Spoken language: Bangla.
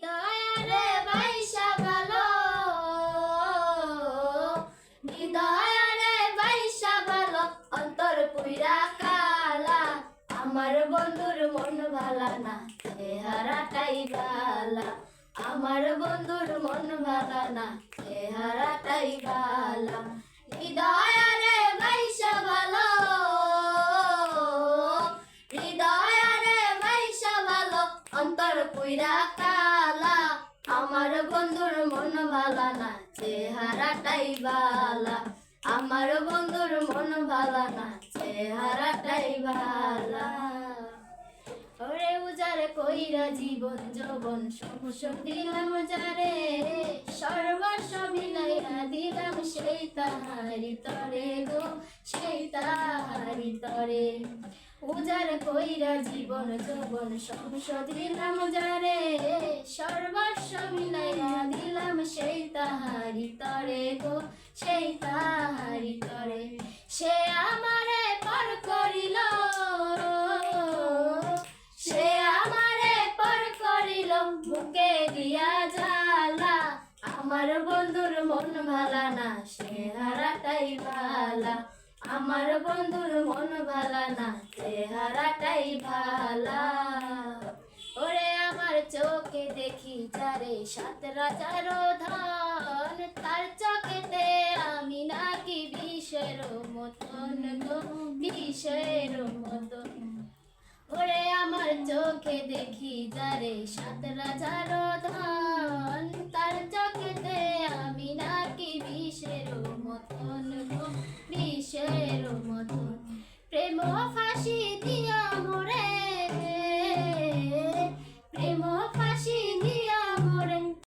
দয়ারে বাইসা ভালো, দয়ারে বাইসা ভালো, অন্তর পুইরা কালা। আমার বন্ধুর মন ভালা না, চেহারাটাই ভালা। আমার বন্ধুর মন ভালা না, চেহারাটাই ভালা। হৃদয়ারে বাইসা ভালো, হৃদয়ারে বাইসা ভালো, অন্তর পুইরা কালা। আমার বন্ধুর মন ভালা না, চেহারাটাই ভালা। আমার বন্ধুর মন ভালা না, চেহারাটাই ভালা। ওরে উজারে কইরা জীবন যৌবন সব দিলাম যারে, সর্বস্ব বিলাইয়া দিলাম সেই তাহারি তরে গো, সেই তাহারি তরে। উজার কইরা জীবন যৌবন সব দিলাম যারে, সর্বস্ব বিলাইয়া দিলাম সেই তাহারি তরে গো, সেই তাহারি তরে। সে আমারে পর করিল, সে আমারে পর করিল বুকে দিয়া জ্বালা। আমার বন্ধুর মন ভালা না, চেহারাটাই ভালা। আমার বন্ধুর মন ভালা না, চেহারাটাই ভালা। ওরে আমার চোখে দেখি যারে ৭ রাজার ধন, তার চোখেতে আমি নাকি বিষের মতন গো, বিষের মতন। ওরে আমার চোখে দেখি যারে ৭ রাজার ধন, তার চোখেতে আমি নাকি বিষের মতন গো, বিষের মতন। প্রেম ফাঁসি